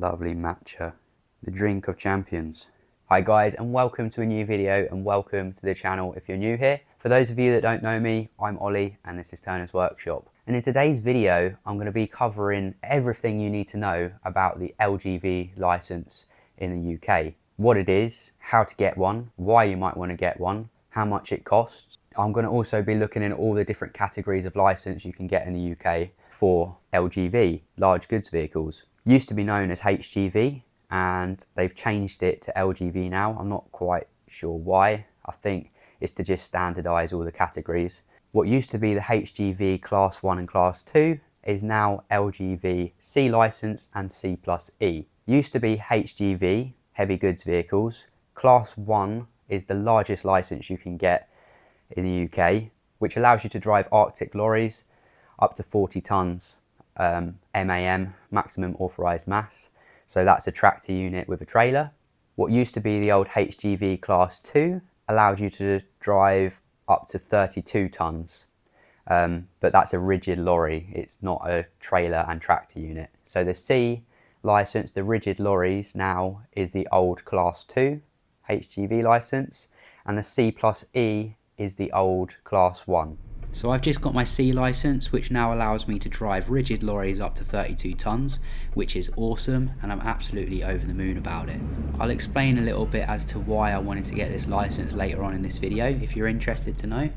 lovely matcha, the drink of champions. Hi guys, and welcome to a new video, and welcome to the channel if you're new here. For those of you that don't know me, I'm Ollie and this is Turner's Workshop. And in today's video, I'm going to be covering everything you need to know about the LGV license in the UK. What it is, how to get one, why you might want to get one, how much it costs. I'm going to also be looking at all the different categories of license you can get in the UK for LGV, large goods vehicles. Used to be known as HGV and they've changed it to LGV now. I'm not quite sure why. I think it's to just standardise all the categories. What used to be the HGV Class 1 and Class 2 is now LGV C licence and C plus E. Used to be HGV, heavy goods vehicles. Class 1 is the largest licence you can get in the UK, which allows you to drive Arctic lorries up to 40 tonnes MAM, maximum authorised mass. So that's a tractor unit with a trailer. What used to be the old HGV Class 2 allowed you to drive up to 32 tonnes, but that's a rigid lorry. It's not a trailer and tractor unit. So the C licence, the rigid lorries now, is the old Class 2 HGV licence, and the C plus E is the old Class 1. So I've just got my C licence, which now allows me to drive rigid lorries up to 32 tonnes, which is awesome, and I'm absolutely over the moon about it. I'll explain a little bit as to why I wanted to get this licence later on in this video, if you're interested to know.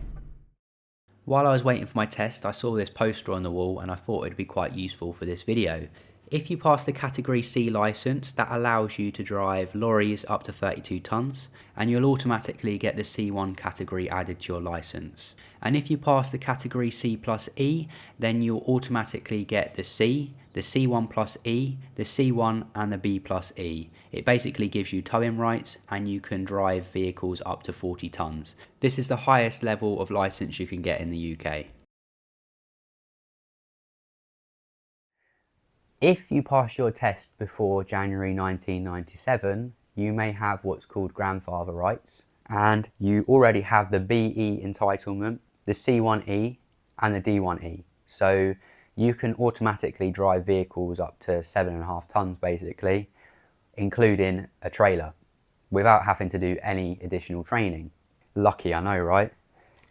While I was waiting for my test, I saw this poster on the wall and I thought it'd be quite useful for this video. If you pass the Category C licence, that allows you to drive lorries up to 32 tonnes, and you'll automatically get the C1 category added to your licence. And if you pass the Category C plus E, then you'll automatically get the C, the C1 plus E, the C1 and the B plus E. It basically gives you towing rights and you can drive vehicles up to 40 tonnes. This is the highest level of licence you can get in the UK. If you pass your test before January 1997, you may have what's called grandfather rights, and you already have the BE entitlement, the C1E and the D1E. So you can automatically drive vehicles up to 7.5 tonnes basically, including a trailer, without having to do any additional training. Lucky, I know, right?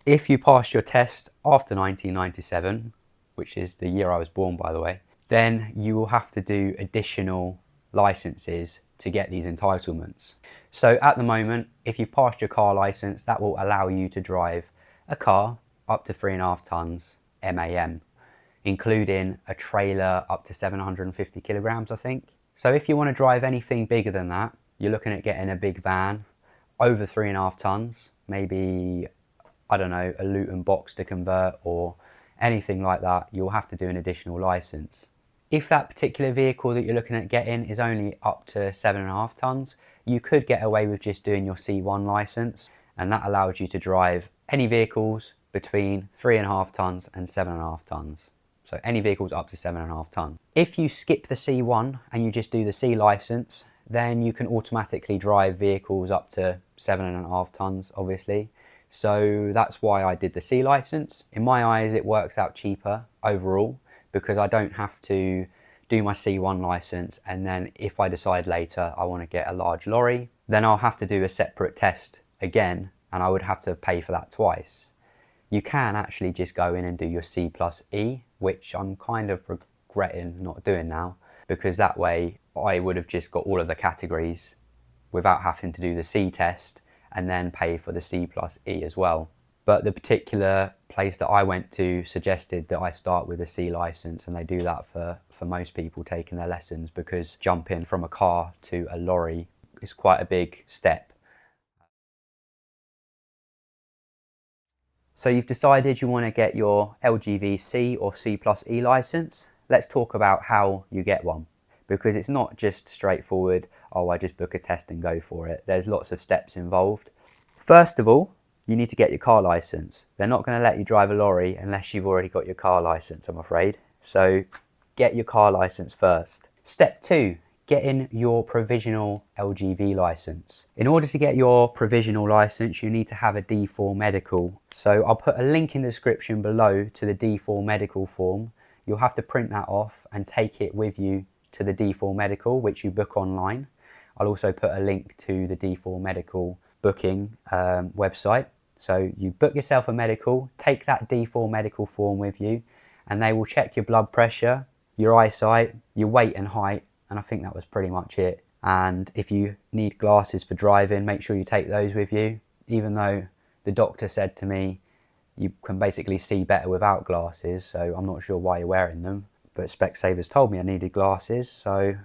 If you pass your test after 1997, which is the year I was born by the way, then you will have to do additional licenses to get these entitlements. So at the moment, if you've passed your car license, that will allow you to drive a car up to 3.5 tonnes MAM, including a trailer up to 750 kilograms, I think. So if you want to drive anything bigger than that, you're looking at getting a big van over 3.5 tonnes, maybe, I don't know, a Luton box to convert or anything like that, you'll have to do an additional license. If that particular vehicle that you're looking at getting is only up to 7.5 tonnes, you could get away with just doing your C1 licence, and that allows you to drive any vehicles between 3.5 tonnes and 7.5 tonnes. So any vehicles up to 7.5 tonnes. If you skip the C1 and you just do the C licence, then you can automatically drive vehicles up to 7.5 tonnes, obviously. So that's why I did the C licence. In my eyes, it works out cheaper overall, because I don't have to do my C1 licence, and then if I decide later I want to get a large lorry, then I'll have to do a separate test again, and I would have to pay for that twice. You can actually just go in and do your C plus E, which I'm kind of regretting not doing now, because that way I would have just got all of the categories without having to do the C test and then pay for the C plus E as well. But the particular place that I went to suggested that I start with a C licence, and they do that for most people taking their lessons, because jumping from a car to a lorry is quite a big step. So you've decided you want to get your LGV C or C plus E licence. Let's talk about how you get one, because it's not just straightforward, oh, I just book a test and go for it. There's lots of steps involved. First of all, you need to get your car licence. They're not going to let you drive a lorry unless you've already got your car licence, I'm afraid. So get your car licence first. Step 2, getting your provisional LGV licence. In order to get your provisional licence, you need to have a D4 medical. So I'll put a link in the description below to the D4 medical form. You'll have to print that off and take it with you to the D4 Medical, which you book online. I'll also put a link to the D4 Medical booking website. So you book yourself a medical, take that D4 Medical form with you, and they will check your blood pressure, your eyesight, your weight and height, and I think that was pretty much it. And if you need glasses for driving, make sure you take those with you, even though the doctor said to me you can basically see better without glasses, so I'm not sure why you're wearing them. But Specsavers told me I needed glasses, so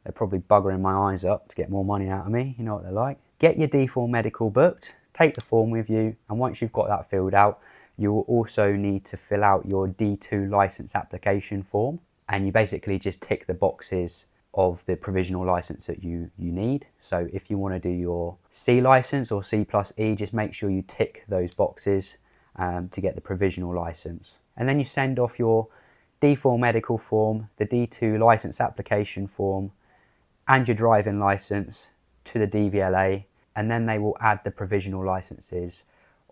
they're probably buggering my eyes up to get more money out of me. You know what they're like. Get your D4 Medical booked, take the form with you, and once you've got that filled out, you will also need to fill out your D2 license application form, and you basically just tick the boxes of the provisional license that you need. So if you want to do your C license or C plus E, just make sure you tick those boxes to get the provisional license. And then you send off your D4 Medical form, the D2 license application form, and your driving license to the DVLA, and then they will add the provisional licenses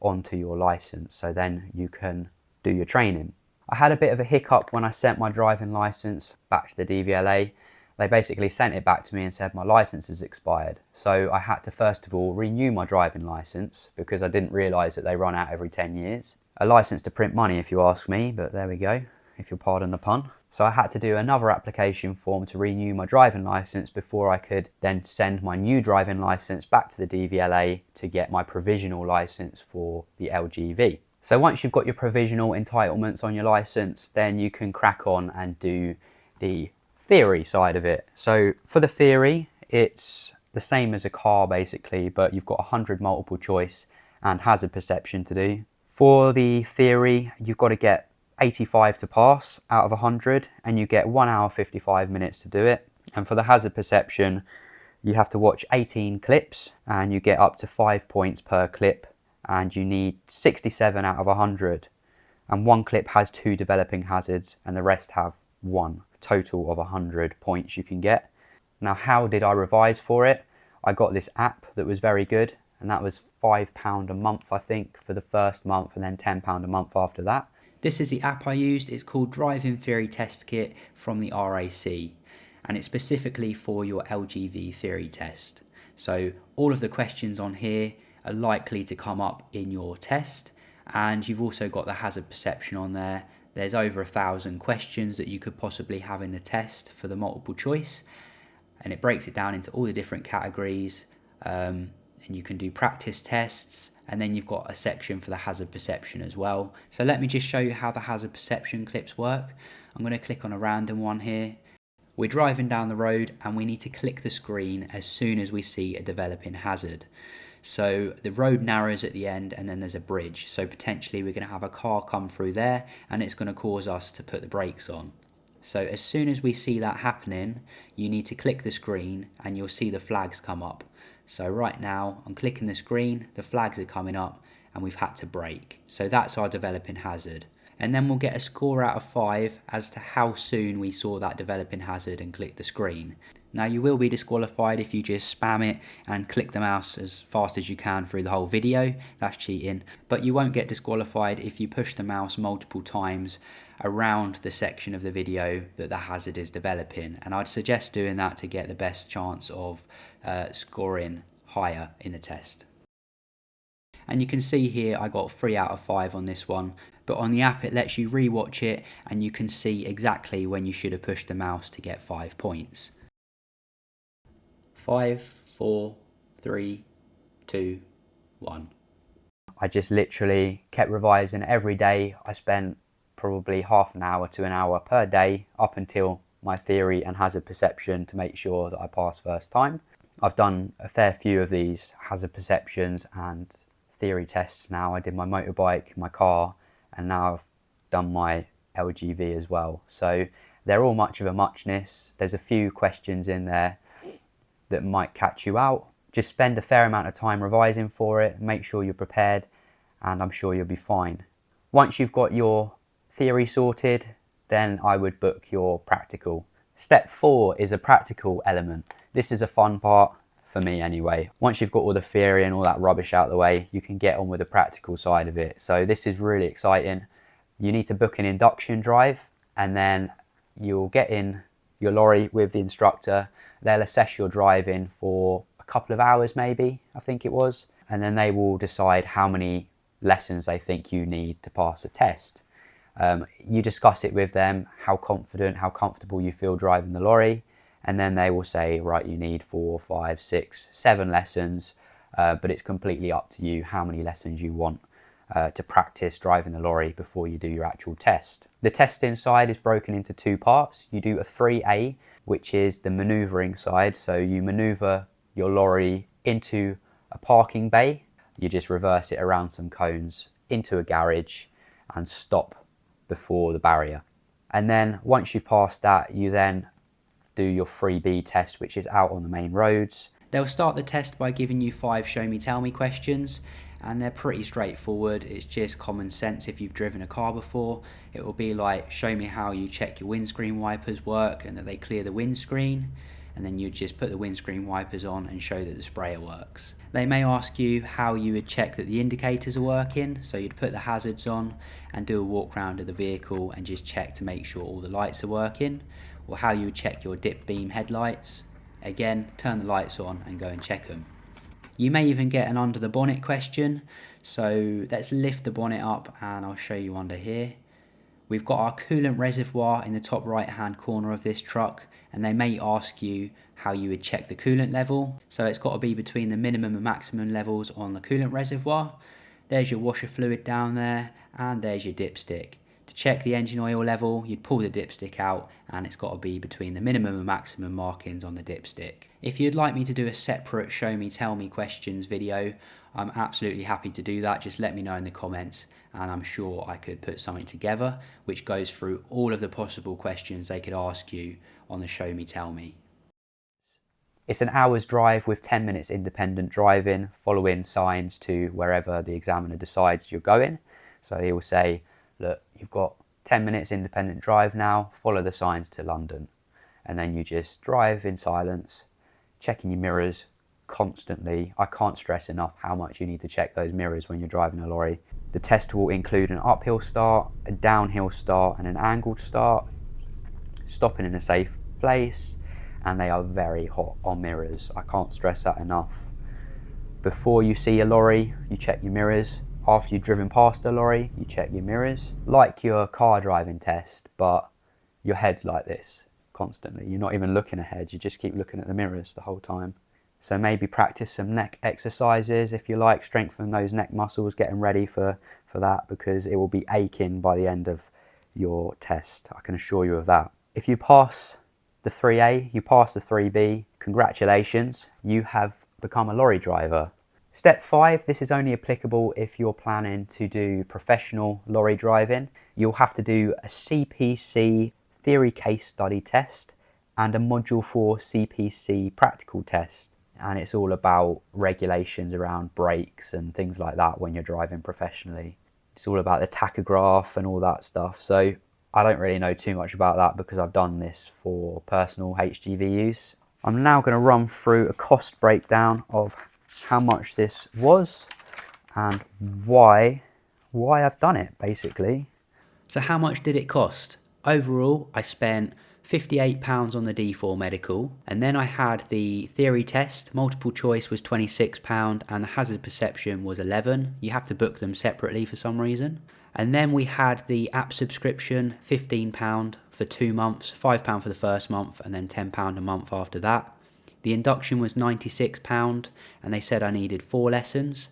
onto your license, so then you can do your training. I had a bit of a hiccup when I sent my driving license back to the DVLA. They basically sent it back to me and said my license has expired. So I had to first of all renew my driving license because I didn't realise that they run out every 10 years. A license to print money if you ask me, but there we go, if you'll pardon the pun. So I had to do another application form to renew my driving licence before I could then send my new driving licence back to the DVLA to get my provisional licence for the LGV. So once you've got your provisional entitlements on your licence, then you can crack on and do the theory side of it. So for the theory, it's the same as a car basically, but you've got 100 multiple choice and hazard perception to do. For the theory, you've got to get 85 to pass out of 100, and you get 1 hour 55 minutes to do it. And for the hazard perception, you have to watch 18 clips and you get up to 5 points per clip, and you need 67 out of 100. And one clip has 2 developing hazards and the rest have 1. Total of 100 points you can get. Now, how did I revise for it? I got this app that was very good, and that was £5 a month I think for the first month, and then £10 a month after that. This is the app I used. It's called Driving Theory Test Kit from the RAC, and it's specifically for your LGV theory test. So all of the questions on here are likely to come up in your test, and you've also got the hazard perception on there. There's over 1,000 questions that you could possibly have in the test for the multiple choice, and it breaks it down into all the different categories, and you can do practice tests, and then you've got a section for the hazard perception as well. So let me just show you how the hazard perception clips work. I'm going to click on a random one here. We're driving down the road and we need to click the screen as soon as we see a developing hazard. So the road narrows at the end and then there's a bridge. So potentially we're going to have a car come through there and it's going to cause us to put the brakes on. So as soon as we see that happening, you need to click the screen and you'll see the flags come up. So right now I'm clicking the screen, the flags are coming up and we've had to brake. So that's our developing hazard. And then we'll get a score out of 5 as to how soon we saw that developing hazard and click the screen. Now you will be disqualified if you just spam it and click the mouse as fast as you can through the whole video. That's cheating. But you won't get disqualified if you push the mouse multiple times around the section of the video that the hazard is developing. And I'd suggest doing that to get the best chance of scoring higher in the test. And you can see here I got 3 out of 5 on this one, but on the app it lets you rewatch it and you can see exactly when you should have pushed the mouse to get 5 points. 5, 4, 3, 2, 1. I just literally kept revising every day. I spent probably half an hour to an hour per day up until my theory and hazard perception to make sure that I passed first time. I've done a fair few of these hazard perceptions and theory tests now. I did my motorbike, my car, and now I've done my LGV as well. So they're all much of a muchness. There's a few questions in there that might catch you out. Just spend a fair amount of time revising for it, make sure you're prepared, and I'm sure you'll be fine. Once you've got your theory sorted, then I would book your practical. Step 4 is a practical element. This is a fun part for me anyway. Once you've got all the theory and all that rubbish out of the way, you can get on with the practical side of it. So this is really exciting. You need to book an induction drive, and then you'll get in your lorry with the instructor. They'll assess your driving for a couple of hours maybe, I think it was, and then they will decide how many lessons they think you need to pass a test. You discuss it with them, how confident, how comfortable you feel driving the lorry, and then they will say, right, you need 4, 5, 6, 7 lessons, but it's completely up to you how many lessons you want to practice driving the lorry before you do your actual test. The test inside is broken into 2 parts. You do a 3A, which is the manoeuvring side, so you manoeuvre your lorry into a parking bay. You just reverse it around some cones into a garage and stop before the barrier. And then once you've passed that, you then do your 3B test, which is out on the main roads. They'll start the test by giving you 5 show me tell me questions, and they're pretty straightforward. It's just common sense. If you've driven a car before, it will be like, show me how you check your windscreen wipers work and that they clear the windscreen, and then you just put the windscreen wipers on and show that the sprayer works. They may ask you how you would check that the indicators are working, so you'd put the hazards on and do a walk around of the vehicle and just check to make sure all the lights are working, or how you would check your dip beam headlights. Again, turn the lights on and go and check them. You may even get an under the bonnet question, so let's lift the bonnet up and I'll show you under here. We've got our coolant reservoir in the top right hand corner of this truck, and they may ask you how you would check the coolant level. So it's got to be between the minimum and maximum levels on the coolant reservoir. There's your washer fluid down there, and there's your dipstick. To check the engine oil level, you'd pull the dipstick out, and it's got to be between the minimum and maximum markings on the dipstick. If you'd like me to do a separate show me tell me questions video, I'm absolutely happy to do that. Just let me know in the comments, and I'm sure I could put something together which goes through all of the possible questions they could ask you on the show me tell me. It's an hour's drive with 10 minutes independent driving, following signs to wherever the examiner decides you're going. So he will say, look, you've got 10 minutes independent drive now, follow the signs to London. And then you just drive in silence, checking your mirrors constantly. I can't stress enough how much you need to check those mirrors when you're driving a lorry. The test will include an uphill start, a downhill start, and an angled start, stopping in a safe place, and they are very hot on mirrors. I can't stress that enough. Before you see a lorry, you check your mirrors. After you've driven past a lorry, you check your mirrors. Like your car driving test, but your head's like this constantly. You're not even looking ahead, you just keep looking at the mirrors the whole time. So maybe practice some neck exercises if you like, strengthen those neck muscles, getting ready for that, because it will be aching by the end of your test, I can assure you of that. If you pass the 3A, you pass the 3B, congratulations, you have become a lorry driver. Step 5, this is only applicable if you're planning to do professional lorry driving. You'll have to do a CPC theory case study test and a Module 4 CPC practical test. And it's all about regulations around brakes and things like that when you're driving professionally. It's all about the tachograph and all that stuff. So I don't really know too much about that because I've done this for personal HGV use. I'm now going to run through a cost breakdown of how much this was and why I've done it, basically. So how much did it cost? Overall, I spent £58 on the D4 medical, and then I had the theory test. Multiple choice was £26 and the hazard perception was £11. You have to book them separately for some reason. And then we had the app subscription, £15 for 2 months, £5 for the first month, and then £10 a month after that. The induction was £96, and they said I needed 4 lessons.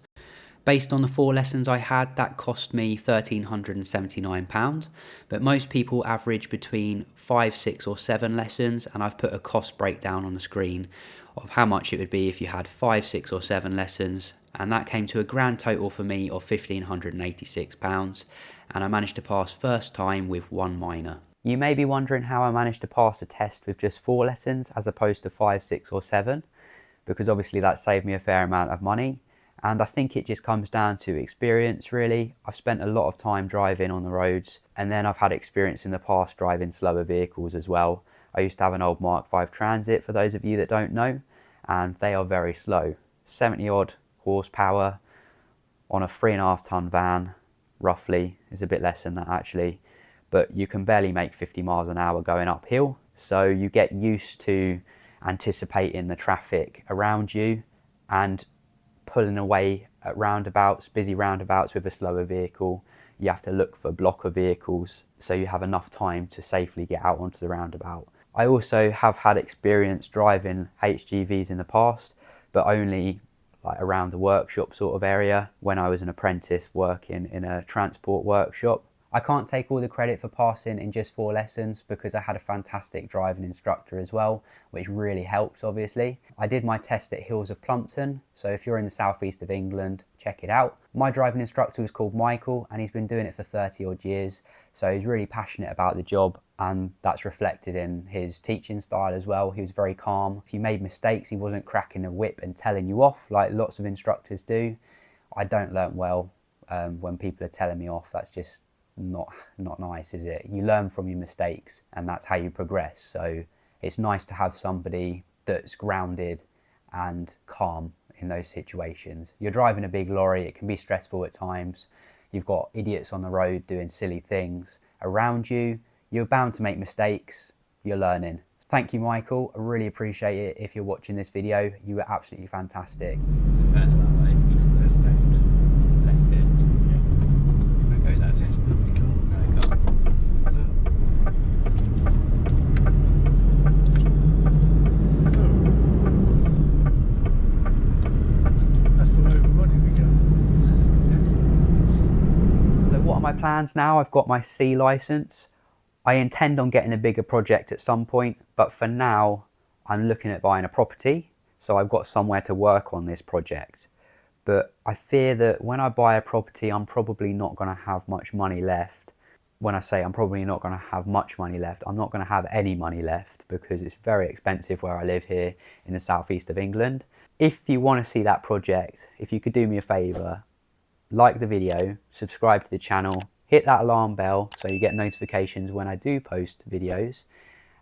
Based on the 4 lessons I had, that cost me £1,379, but most people average between 5, 6 or 7 lessons, and I've put a cost breakdown on the screen of how much it would be if you had 5, 6 or 7 lessons, and that came to a grand total for me of £1,586, and I managed to pass first time with 1 minor. You may be wondering how I managed to pass a test with just 4 lessons as opposed to 5, 6 or 7, because obviously that saved me a fair amount of money. And I think it just comes down to experience, really. I've spent a lot of time driving on the roads, and then I've had experience in the past driving slower vehicles as well. I used to have an old Mark V Transit, for those of you that don't know, and they are very slow. 70 odd horsepower on a 3.5 ton van, roughly. It's a bit less than that actually, but you can barely make 50 miles an hour going uphill. So you get used to anticipating the traffic around you and pulling away at roundabouts, busy roundabouts with a slower vehicle. You have to look for a block of vehicles so you have enough time to safely get out onto the roundabout. I also have had experience driving HGVs in the past, but only like around the workshop sort of area when I was an apprentice working in a transport workshop. I can't take all the credit for passing in just 4 lessons because I had a fantastic driving instructor as well, which really helped obviously. I did my test at Hills of Plumpton, so if you're in the southeast of England, check it out. My driving instructor was called Michael and he's been doing it for 30 odd years, so he's really passionate about the job and that's reflected in his teaching style as well. He was very calm. If you made mistakes, he wasn't cracking the whip and telling you off like lots of instructors do. I don't learn well when people are telling me off. That's just not nice, is it? You learn from your mistakes and that's how you progress. So it's nice to have somebody that's grounded and calm in those situations. You're driving a big lorry, it can be stressful at times. You've got idiots on the road doing silly things around you. You're bound to make mistakes. You're learning. Thank you, Michael. I really appreciate it. If you're watching this video, you were absolutely fantastic. My plans now, I've got my C license. I intend on getting a bigger project at some point, but for now I'm looking at buying a property, so I've got somewhere to work on this project. But I fear that when I buy a property, I'm probably not going to have much money left. When I say I'm probably not going to have much money left, I'm not going to have any money left because it's very expensive where I live here in the southeast of England. If you want to see that project, if you could do me a favour, like the video, subscribe to the channel, hit that alarm bell so you get notifications when I do post videos,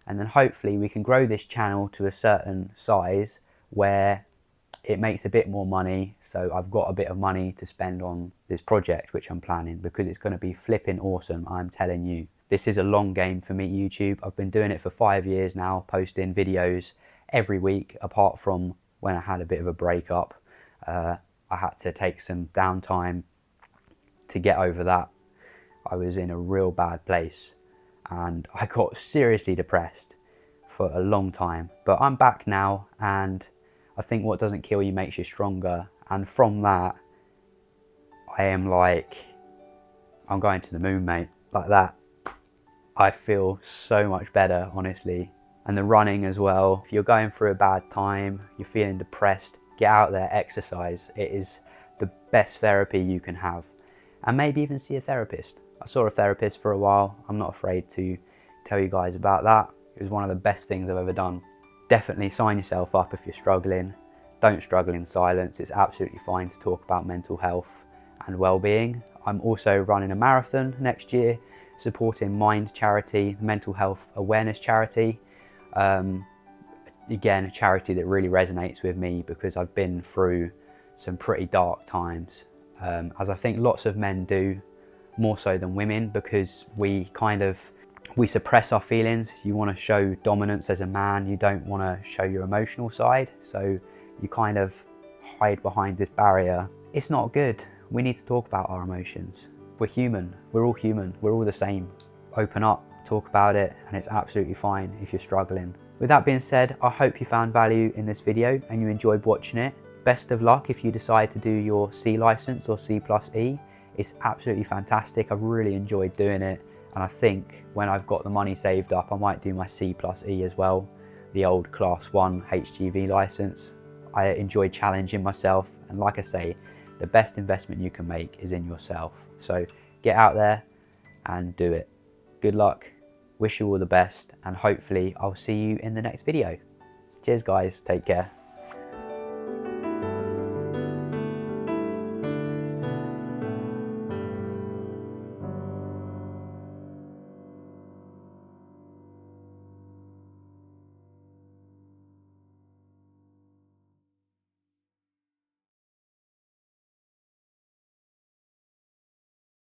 and then hopefully we can grow this channel to a certain size where it makes a bit more money, so I've got a bit of money to spend on this project which I'm planning, because it's going to be flipping awesome, I'm telling you. This is a long game for me, YouTube. I've been doing it for 5 years now, posting videos every week, apart from when I had a bit of a breakup. I had to take some downtime to get over that. I was in a real bad place and I got seriously depressed for a long time. But I'm back now, and I think what doesn't kill you makes you stronger. And from that, I am like, I'm going to the moon, mate, like that. I feel so much better, honestly. And the running as well. If you're going through a bad time, you're feeling depressed, get out there, exercise. It is the best therapy you can have. And maybe even see a therapist. I saw a therapist for a while. I'm not afraid to tell you guys about that. It was one of the best things I've ever done. Definitely sign yourself up if you're struggling. Don't struggle in silence. It's absolutely fine to talk about mental health and well-being. I'm also running a marathon next year, supporting Mind Charity, the mental health awareness charity. Again, a charity that really resonates with me because I've been through some pretty dark times, as I think lots of men do, more so than women, because we suppress our feelings. You want to show dominance as a man, you don't want to show your emotional side, so you kind of hide behind this barrier. It's not good. We need to talk about our emotions. We're human, we're all human, we're all the same. Open up, talk about it, and it's absolutely fine if you're struggling. With that being said, I hope you found value in this video and you enjoyed watching it. Best of luck if you decide to do your C license or C+E. It's absolutely fantastic. I've really enjoyed doing it, and I think when I've got the money saved up, I might do my C+E as well, the old Class 1 HGV license. I enjoy challenging myself, and like I say, the best investment you can make is in yourself. So get out there and do it. Good luck. Wish you all the best, and hopefully I'll see you in the next video. Cheers guys, take care.